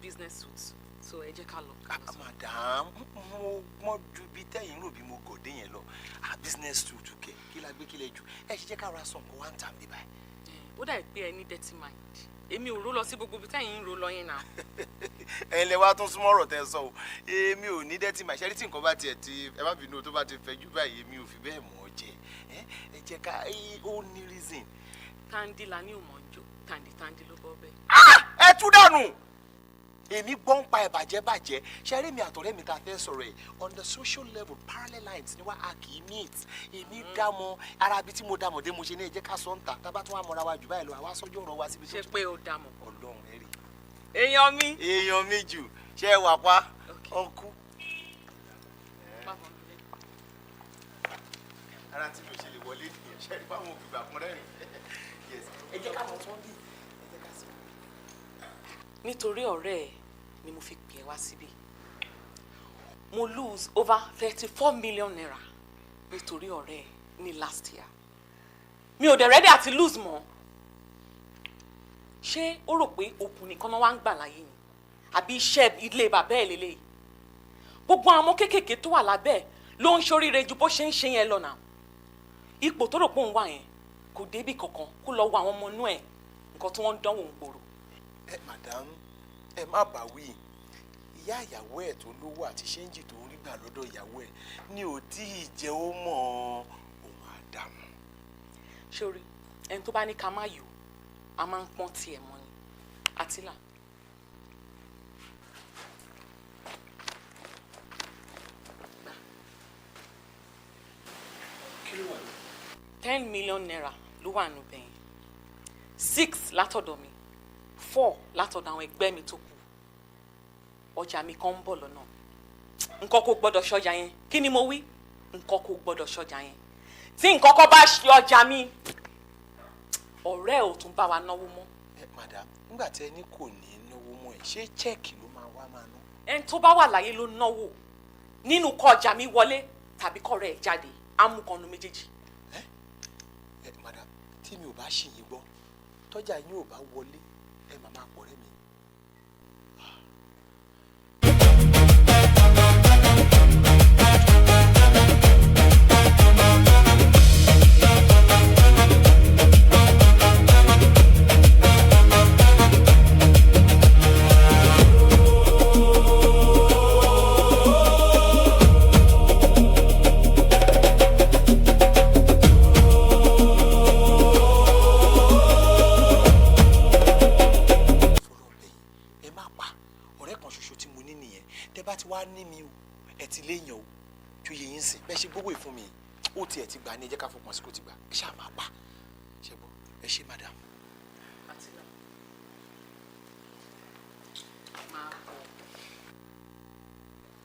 business suits. So ẹ jẹ́ ká lọ. Madam, mo ju bí tẹ́yin rò bí mo gòdè yẹn lọ. Business suit kẹ̀ kí la gbé kí lẹ jù. Ẹ ṣe jẹ́ ká ra sọ̀nkọ̀ wá ń tà mí báyìí. Ó dà pé ẹ ní dirty mind. Èmi ò rò lọ sí gbogbo bí tẹ́yin ń rò lọ yẹn náà. Ẹ lẹ wá tún súnmọ́ ọ̀rọ̀ tẹ́ sọ o. Èmi ò ní dirty mind. Ṣé tí nǹkan bá tiẹ̀ ti ẹ má bínú tó bá ti fẹjú báyìí èmi ò fi bẹ́ẹ̀ mọ̀ ọ́ jẹ. Ẹ jẹ́ ká ó ní reason. Tandi la ní òmòjò, tandi ló bọ́ bẹ́ẹ̀. Ẹ tú dànù. Èmi gbọ́n pa ìbàjẹ́ bàjẹ́ ṣe rí mi àtọ̀rẹ́ mi ta fẹ́ sọ̀rọ̀ ẹ̀ on the social level parallel lines ni wá a kì í meet èmi dámọ̀ ara bí tí mo dámọ̀ dé mo ṣe ní ẹ jẹ́ ká sọ ń tà tábà tó wà mọ́ra wa jù báyìí lọ àwa sọ́jọ́ ọ̀rọ̀ wa síbi tó ṣe pé o dámọ̀. Ọlọ́run ẹ rí. Èèyàn mi jù ṣe é wà pa ọkú. Ara tí mi ò ṣe lè wọlé nìyẹn ṣe é rí fáwọn òbí gbà fún rẹ́rìn. Ẹ jẹ́ ká mọ̀ tó ń dì ẹ jẹ́ ká sí. Nítorí ọ̀rẹ́ ẹ̀ ni mo fi pè ẹ́ wá síbí. Mo lose over 34 million naira nítorí ọ̀rẹ́ ẹ̀ ní last year. Mi ò dẹ̀ ready àti lose mọ́. Ṣé ó rò pé òkun nìkan náà wá ń gbà láyé ni? Àbí iṣẹ́ ilé bàbá ẹ̀ lélẹ́yìí? Gbogbo àwọn ọmọ kéékèèké tó wà lábẹ́ ẹ̀ ló ń ṣoríire ju bó ṣe ń ṣe yẹn lọ náà. Ipò tó rò pé òun wà yẹn kò débì kankan kó lọ wo àwọn ọmọ inú ẹ̀ nǹkan tí wọ́n ń dánwò ń gbòòrò. Madam, ẹ má bá wí ìyá ìyàwó ẹ̀ tó lówó àti ṣéǹjì tó ń rí gbà lọ́dọ̀ ìyàwó ẹ̀ ni ò tí ì jẹ́ ó mọ̀ òun àdàmú. Ṣorí ẹni tó bá ní ká má yò a máa ń pọ́n tiẹ̀ mọ́ ni. Àtìlà. Kí ló wà ní? 10 million naira ló wà nù bẹ́yìn. 6 látọ̀dọ̀ mi. 4 látọ̀dọ̀ àwọn ẹgbẹ́ mi tó kù. Ọjà mi kan ń bọ̀ lọ́nà. Nǹkan kò gbọ́dọ̀ ṣọjà yẹn. Kí ni mo wí? Nǹkan kò gbọ́dọ̀ ṣọjà yẹn. Tí nǹkan kan bá ṣe ọjà mi, ọ̀rẹ́ ò tún bá wa náwó mọ́. Madam, nígbà tí ẹni kò ní náwó mọ́ ẹ̀ ṣé chẹ́ẹ̀kì ló máa wá máa ná? Ẹni tó bá wà láyé ló náwó. Nínú kọ ọjà mi wọlé tàbí kọ́ rẹ̀ jáde, amúkanu méjèèjì. Madam, tí mi ò bá ṣì yín gbọ́, tọ́jà yín ò bá wọlé, ẹ máa máa pọ̀ rẹ́ mi.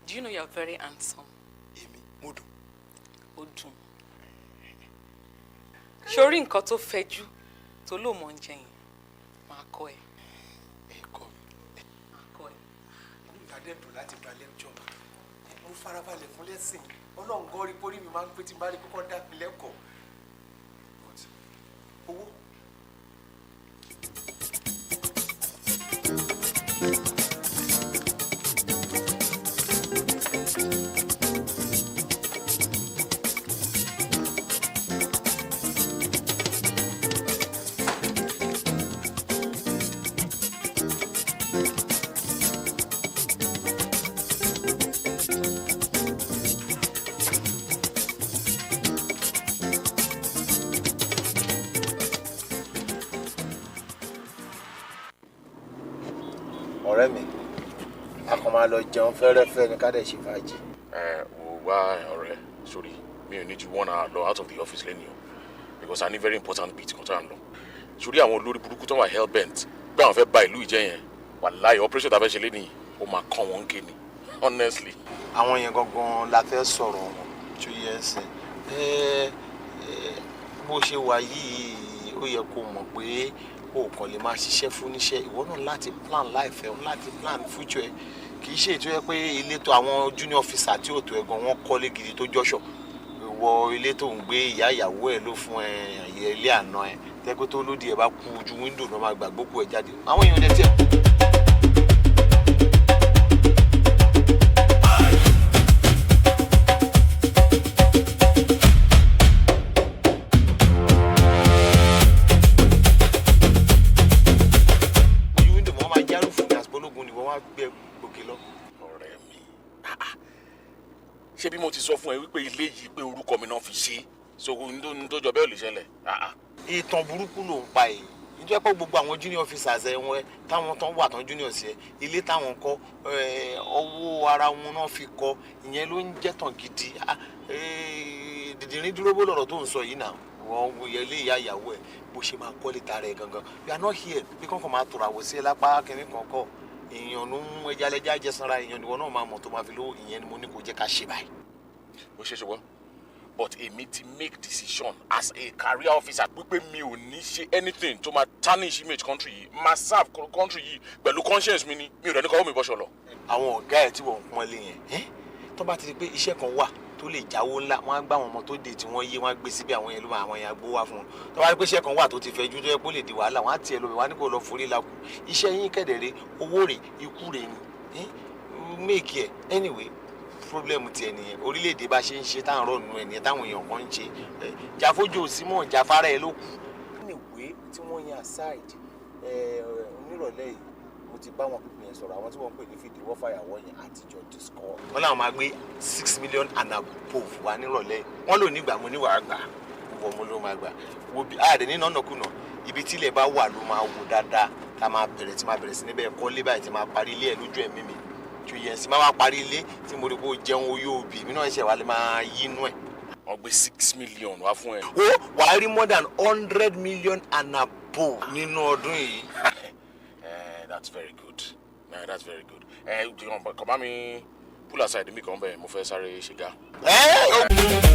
Do you know you're very handsome? Èmi, mo dùn. Ó dùn. Ṣorí nǹkan tó fẹjú tó lò mọ́ ń jẹ yẹn, máa kọ́ ẹ. Ẹ kọ́ mi. Máa kọ́ ẹ. Ìgbàdé dùn láti gba lẹ́kṣọ̀. Mo farabalẹ̀ fún lẹ́sìn. Ọlọ́run gan rí pórí mi máa ń pé tí n bá rí kókó dá mi lẹ́kọ̀ọ́. Owó. Ọ̀rẹ́ mi, a kàn máa lọ jẹun fẹ́rẹ́fẹ́ ní ká dẹ̀ ṣe fàájì. Wò wá ọ̀rẹ́ sórí mi ò ní ju 1 hour lọ out of the office lẹ́nu o because I need very important bit kan tó à ń lọ. Sórí àwọn olórí burúkú tó wà hell bent pé àwọn fẹ́ bà ìlú ìjẹ́ yẹn wàláhì operation tá a fẹ́ ṣe lénìí ó máa kàn wọ́n ké ni honestly. àwọn yẹn gangan la fẹ́ sọ̀rọ̀ wọn tó yẹ ẹsẹ̀ bó ṣe wà yìí ó yẹ kó mọ̀ pé o kàn lè máa ṣiṣẹ́ fún níṣẹ́ ìwọ náà láti plan life ẹ láti plan future ẹ kì í ṣe ètò yẹ pé ilé tó àwọn junior officer tí ò tó ẹ̀gàn wọn kọ́lé gidi tó jọ́ṣọ̀ ìwọ ilé tó ń gbé ìyá ìyàwó ẹ ló fún ẹ ilé àná ẹ tẹ́kọ́ tó lódì ẹ bá kú ojú wíńdò náà máa gbàgbókù ẹ jáde àwọn èèyàn dẹ̀ tiẹ̀. ṣé bí mo ti sọ fún ẹ wípé ilé yìí pé orúkọ mi náà fi ṣe so ohun tó jọ bẹ́ẹ̀ ò lè ṣẹlẹ̀. ìtàn burúkú ló ń pa èyí nítorí pé gbogbo àwọn junior officers ẹ wọn táwọn tán wà tán junior sí ẹ ilé táwọn kọ́ ọwọ́ ara wọn náà fi kọ́ ìyẹn ló ń jẹ́ tàn gidi dìdìrín dúró bó lọ̀rọ̀ tó ń sọ yìí náà wọ́n wo ilé ìyá ìyàwó ẹ bó ṣe máa kọ́lé tara ẹ gangan we are not here bí kankan máa tòrò àwọ̀ sí ẹ lápá kínní kankan èèyàn ló ń mú ẹja jẹsanra èèyàn níwọ náà máa mọ̀ tó máa fi lówó ìyẹn ni mo ní kó jẹ́ ká ṣe báyìí. ó ṣe ṣùgbọ́n but èmi ti make decision as a career officer pípé mi ò ní ṣe anything tó máa tarnish image country yìí máa serve country yìí pẹ̀lú conscience mi ni mi ò dẹ̀ ní kọ́ mi bọ́ṣọ lọ. àwọn ọ̀gá ẹ̀ tí wọ́n ń pọ́n lé yẹn tó bá ti di pé iṣẹ́ kan wà tó lè jáwó ńlá wọ́n á gbá àwọn ọmọ tó dé tí wọ́n yé wọ́n á gbé síbi àwọn yẹn ló máa àwọn yẹn gbó wá fún wọn tó bá rí pé iṣẹ́ kan wà tó ti fẹ́ ju tó yẹ kó lè di wàhálà wọ́n á tiẹ̀ lọ wọ́n á ní kó lọ forí lakù iṣẹ́ yín kẹ̀dẹ̀rẹ̀ owó rẹ̀ ikú rẹ̀ ni make ẹ̀ anyway problem tiẹ̀ nìyẹn orílẹ̀-èdè bá ṣe ń ṣe táwọn ọ̀rọ̀ nù ẹ̀ nìyẹn táwọn èèyàn kan ń ṣe jáfójú òsínmọ̀ jáfárá ẹ̀ ló kù. anyway tí wọ́n yan aside onírọ̀lẹ́ yìí mo ti bá wọn pípín yẹn sọ̀rọ̀ àwọn tí wọ́n ń pè ní fìdí wọ́n fàyàwọ́ yẹn àtijọ́ discord. wọ́n làwọn máa gbé 6 million and above wà nírọ̀lẹ́ yìí wọ́n lò nígbà mo níwàá gbà wọ́n mo ló máa gbà wo bí àdé ní nànàkùnà ibi tílẹ̀ bá wà ló máa wò dáadáa tá máa bẹ̀rẹ̀ sí níbẹ̀ kọ́lé báyìí tí máa parí ilé ẹ̀ lójú ẹ̀mí mi tó yẹn sì máa wá parí ilé tí mo rí pé ó jẹun oyó òbí mi náà ṣe wà lè máa yí inú ẹ̀. wọ́n gbé 6 million wá fún ẹ. ó wàá rí more than 100 million and above nínú ọdún yìí. That's very good. That's very good. Kàn bá mi pull aside mi kàn bẹ́ẹ̀ mo fẹ́ sáré ṣe gá.